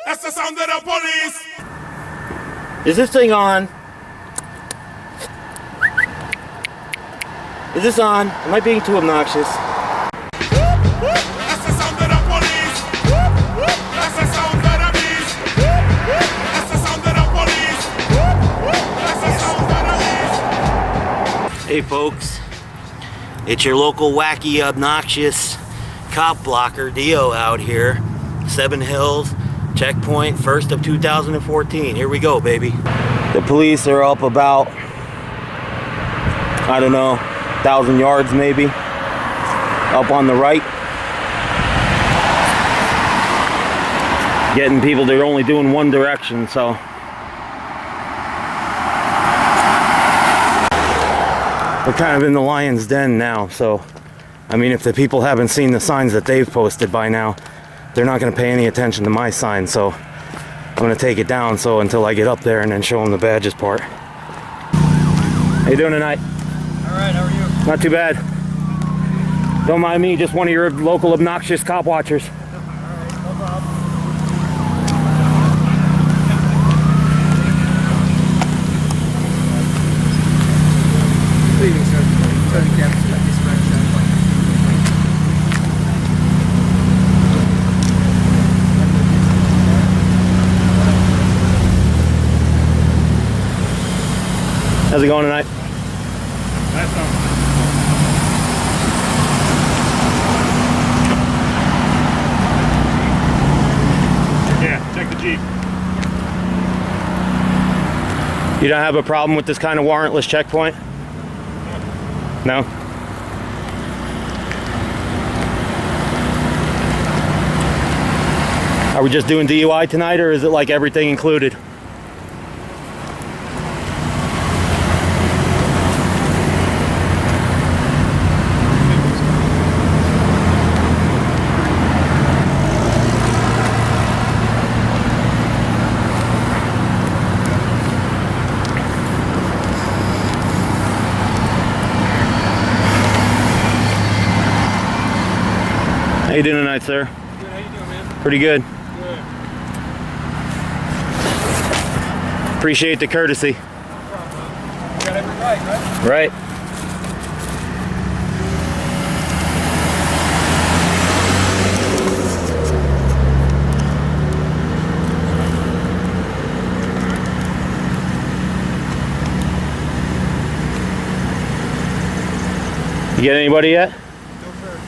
That's the sound of the police. Is this thing on? Is this on? Am I being too obnoxious? That's the sound of the police. That's the sound of the beast. That's the sound of the police. That's the sound of the beast. Hey folks, it's your local wacky obnoxious cop blocker Dio out here. Seven Hills checkpoint, 1st of 2014. Here we go, baby. The police are up about, I don't know, 1,000 yards maybe, up on the right. Getting people, they're only doing one direction, so. We're kind of in the lion's den now, so I mean, if the people haven't seen the signs that they've posted by now, they're not going to pay any attention to my sign, so I'm going to take it down so until I get up there and then show them the badges part. How you doing tonight? Alright, how are you? Not too bad. Don't mind me, just one of your local obnoxious cop watchers. Alright, no problem. Leaving, sir. Turn the cameras back this direction. How's it going tonight? That's on. Yeah, check the Jeep. You don't have a problem with this kind of warrantless checkpoint? No? Are we just doing DUI tonight, or is it like everything included? How you doing tonight, sir? Good, how you doing, man? Pretty good. Good. Appreciate the courtesy. No problem. You got every right, right? Right. You get anybody yet? Go first.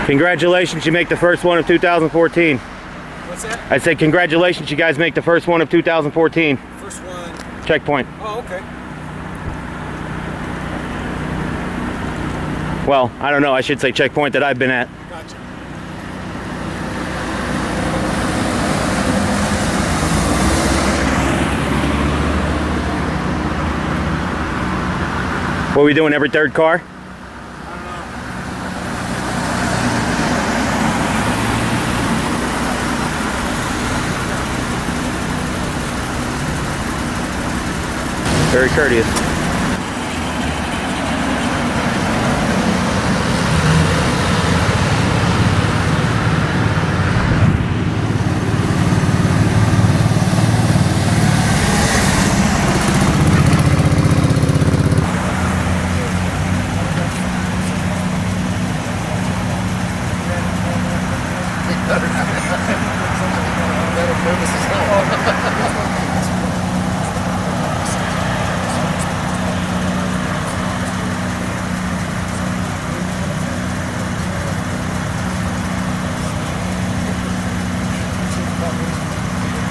Congratulations, you make the first one of 2014. What's that? I said congratulations, you guys make the first one of 2014. First one. Checkpoint. Oh, okay. Well, I don't know, I should say checkpoint that I've been at. Gotcha. What are we doing, every third car? Very courteous.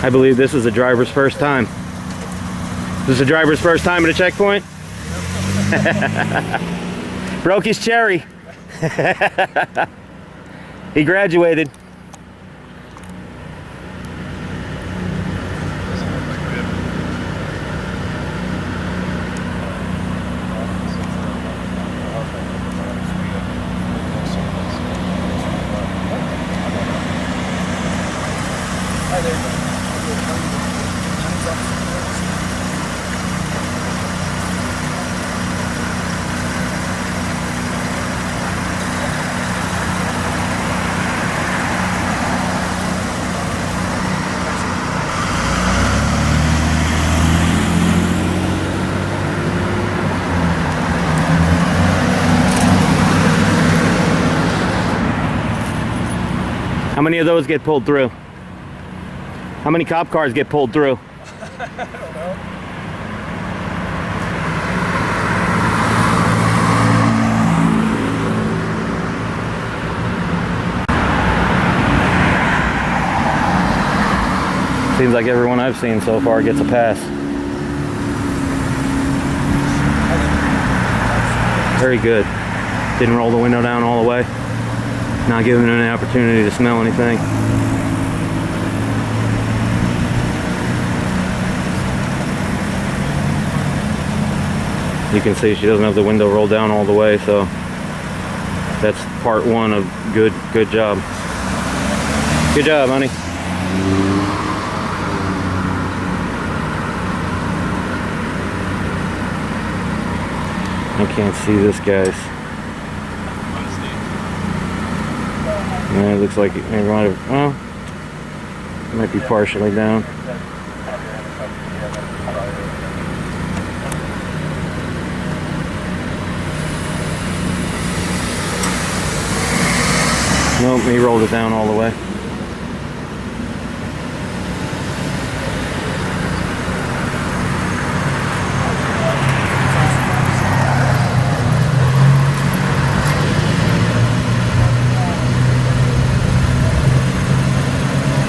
I believe this is a driver's first time. This is a driver's first time at a checkpoint? Broke his cherry. He graduated. How many of those get pulled through? How many cop cars get pulled through? Seems like everyone I've seen so far gets a pass. Very good. Didn't roll the window down all the way. Not giving them an opportunity to smell anything. You can see she doesn't have the window rolled down all the way, so that's part one of good job. Good job, honey. I can't see this, guys. Yeah, it looks like it might have, well, it might be partially down. Nope, he rolled it down all the way.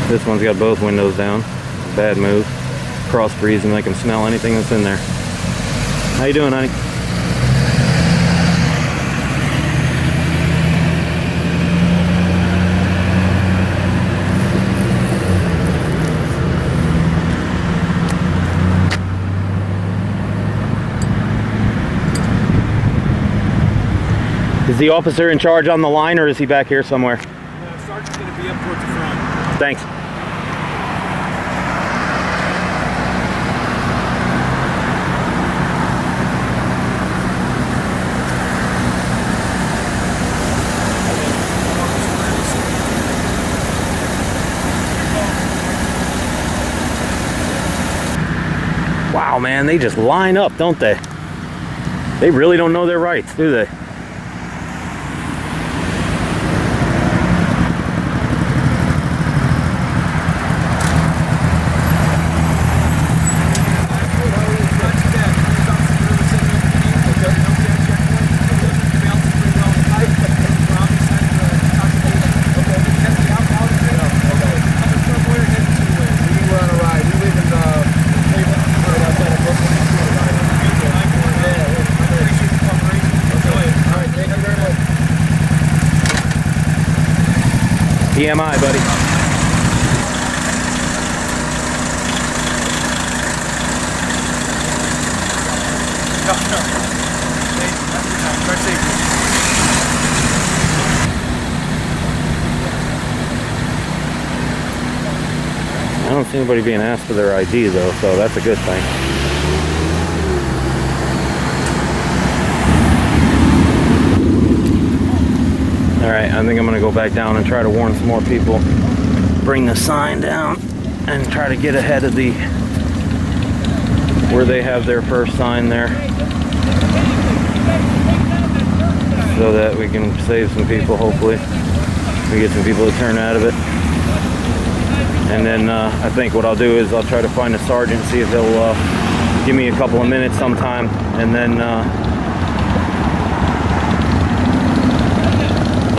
This one's got both windows down. Bad move. Cross breeze and make them smell anything that's in there. How you doing, honey? Is the officer in charge on the line, or is he back here somewhere? Sergeant's going to be up towards the front. Thanks. Wow, man, they just line up, don't they? They really don't know their rights, do they? PMI, buddy. I don't see anybody being asked for their ID though, so that's a good thing. Alright, I think I'm going to go back down and try to warn some more people. Bring the sign down and try to get ahead of the where they have their first sign there, so that we can save some people. Hopefully we get some people to turn out of it. And then I think what I'll do is I'll try to find a sergeant, see if they'll give me a couple of minutes sometime, and then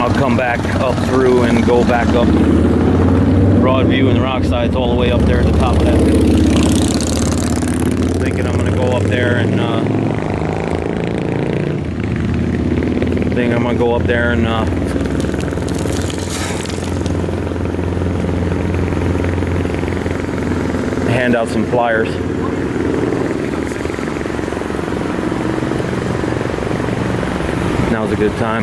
I'll come back up through and go back up Broadview and the rock sides all the way up there at the top of that hill. Thinking I'm gonna go up there and hand out some flyers. Now's a good time.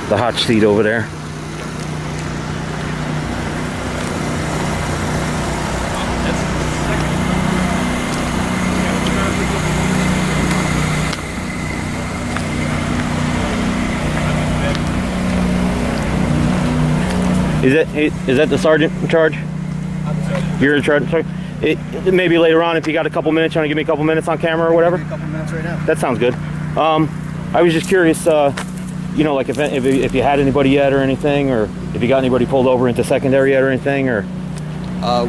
The hot seat over there. Is that the sergeant in charge? You're in charge? Maybe later on, if you got a couple minutes, you want to give me a couple minutes on camera or whatever? A couple minutes right now. That sounds good. I was just curious, you know, like if you had anybody yet or anything, or if you got anybody pulled over into secondary yet or anything, or?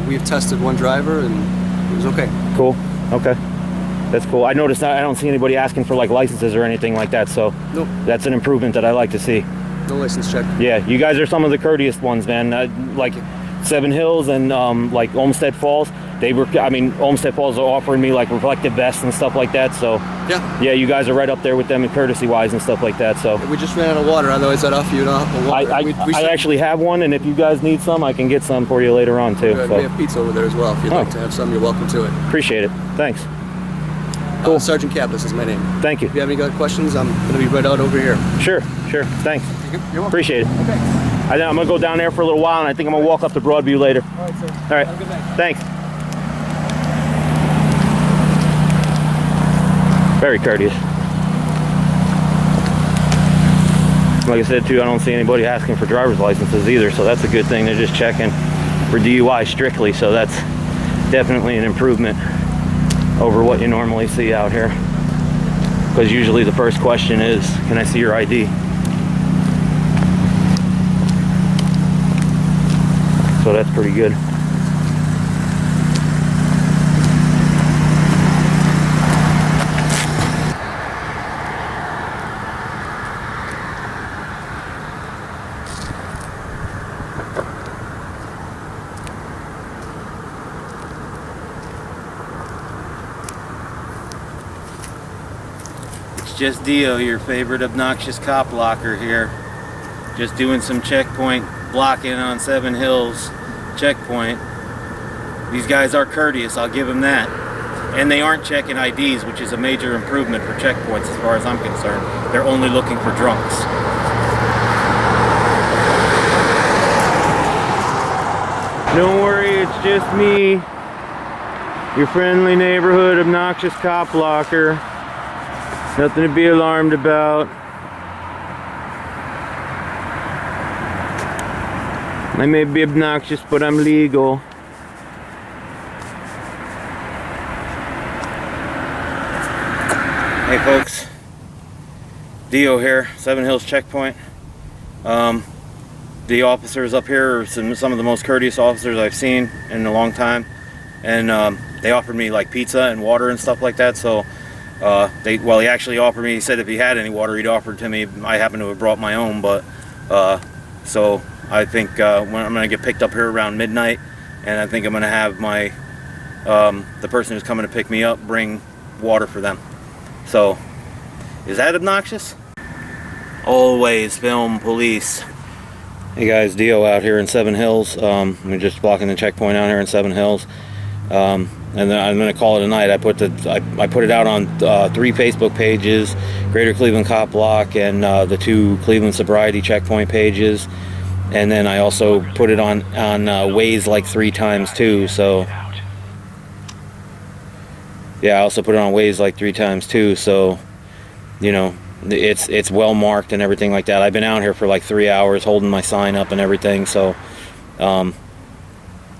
We've tested one driver and it was okay. Cool. Okay. That's cool. I noticed I don't see anybody asking for like licenses or anything like that, so Nope. that's an improvement that I like to see. No license check. Yeah, you guys are some of the courteous ones, man. Like Seven Hills and like Olmsted Falls, Olmsted Falls are offering me like reflective vests and stuff like that. So Yeah. you guys are right up there with them in courtesy wise and stuff like that. So We just ran out of water, otherwise I'd offer you water. I actually have one, and if you guys need some, I can get some for you later on too. We So have pizza over there as well. If you'd like to have some, you're welcome to it. appreciate it. Thanks. Cool. Sergeant Kaplis is my name. Thank you. If you have any other questions, I'm going to be right out over here. Sure. Thanks. You're welcome. Appreciate it. Okay. I'm gonna go down there for a little while, and I think I'm gonna walk up to Broadview later. All right, sir. All right. Have a good night. Thanks. Very courteous. Like I said too, I don't see anybody asking for driver's licenses either, so that's a good thing. They're just checking for DUI strictly, so that's definitely an improvement over what you normally see out here. Because usually the first question is, can I see your ID? So that's pretty good. It's just Dio, your favorite obnoxious cop blocker here. Just doing some checkpoint blocking on Seven Hills checkpoint. These guys are courteous, I'll give them that. And they aren't checking IDs, which is a major improvement for checkpoints as far as I'm concerned. They're only looking for drunks. Don't worry, it's just me, your friendly neighborhood obnoxious cop blocker. Nothing to be alarmed about. I may be obnoxious, but I'm legal. Hey folks, Dio here, Seven Hills Checkpoint. The officers up here are some of the most courteous officers I've seen in a long time, and they offered me like pizza and water and stuff like that. So he actually offered me, he said if he had any water he'd offer it to me. I happen to have brought my own, but so I think when I'm gonna get picked up here around midnight, and I think I'm gonna have my the person who's coming to pick me up bring water for them. So is that obnoxious? Always film police. Hey guys, Dio out here in Seven Hills. I'm just blocking the checkpoint out here in Seven Hills, and then I'm gonna call it a night. I put it out on 3 Facebook pages, Greater Cleveland Cop Block, and the 2 Cleveland Sobriety Checkpoint pages. And then I also put it on Waze like 3 times too. So yeah, I also put it on Waze like 3 times too. So you know, it's well marked and everything like that. I've been out here for like 3 hours holding my sign up and everything. So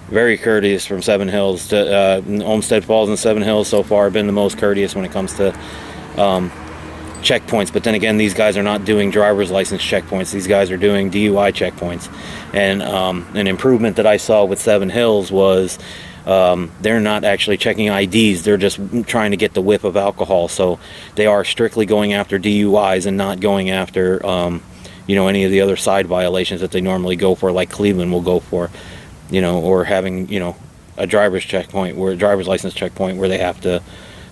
very courteous from Seven Hills. Olmsted Falls and Seven Hills so far have been the most courteous when it comes to checkpoints. But then again, these guys are not doing driver's license checkpoints. These guys are doing DUI checkpoints. And an improvement that I saw with Seven Hills was they're not actually checking IDs. They're just trying to get the whip of alcohol. So they are strictly going after DUIs and not going after you know, any of the other side violations that they normally go for, like Cleveland will go for, you know, or having, you know, a driver's license checkpoint where they have to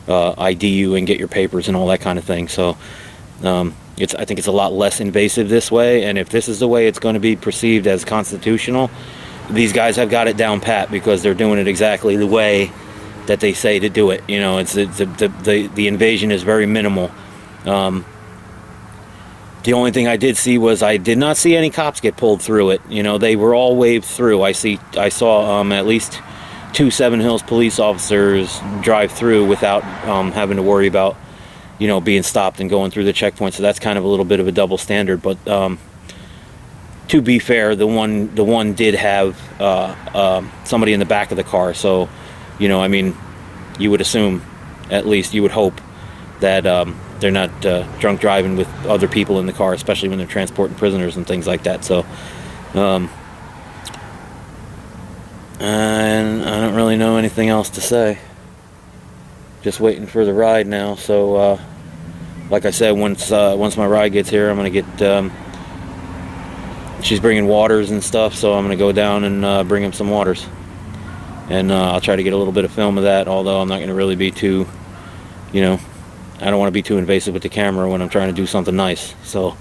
ID you and get your papers and all that kind of thing. So I think it's a lot less invasive this way, and if this is the way it's going to be perceived as constitutional, these guys have got it down pat because they're doing it exactly the way that they say to do it. You know, the invasion is very minimal. The only thing I did see was I did not see any cops get pulled through it. You know, they were all waved through. I saw at least 2 Seven Hills police officers drive through without having to worry about, you know, being stopped and going through the checkpoint. So that's kind of a little bit of a double standard. But to be fair, the one did have somebody in the back of the car. So, you know, I mean, you would assume, at least you would hope, that they're not drunk driving with other people in the car, especially when they're transporting prisoners and things like that. So, and I don't really know anything else to say. Just waiting for the ride now. So, like I said, once my ride gets here, I'm gonna get. She's bringing waters and stuff, so I'm gonna go down and bring him some waters, and I'll try to get a little bit of film of that. Although I'm not gonna really be too, you know, I don't want to be too invasive with the camera when I'm trying to do something nice. So,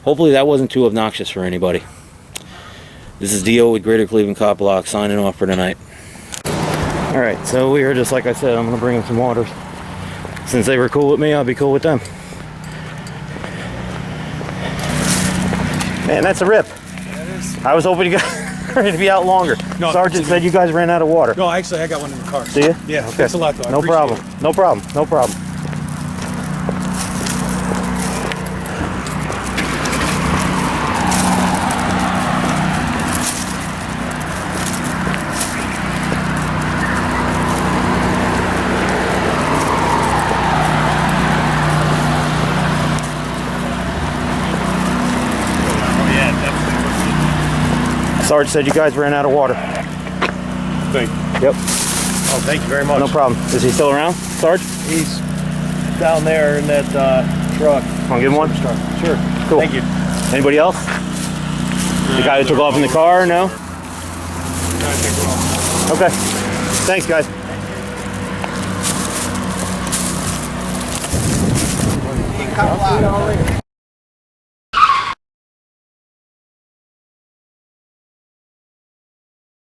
hopefully that wasn't too obnoxious for anybody. This is Dio with Greater Cleveland Cop Block signing off for tonight. Alright, so we are, just like I said, I'm going to bring them some waters. Since they were cool with me, I'll be cool with them. Man, that's a rip. Yeah, it is. I was hoping you guys were ready to be out longer. No, Sergeant said you guys ran out of water. No, actually, I got one in the car. Do you? Yeah, Okay. thanks a lot, though. I No appreciate problem. it. No problem. No problem. Oh, yeah, definitely. Sarge said you guys ran out of water. Thank you. Yep. Oh, thank you very much. No problem. Is he still around, Sarge? He's down there in that truck. Want to give him one? Sure. Cool. Thank you. Anybody else? The guy who took off in the car? No? Okay. Thanks, guys.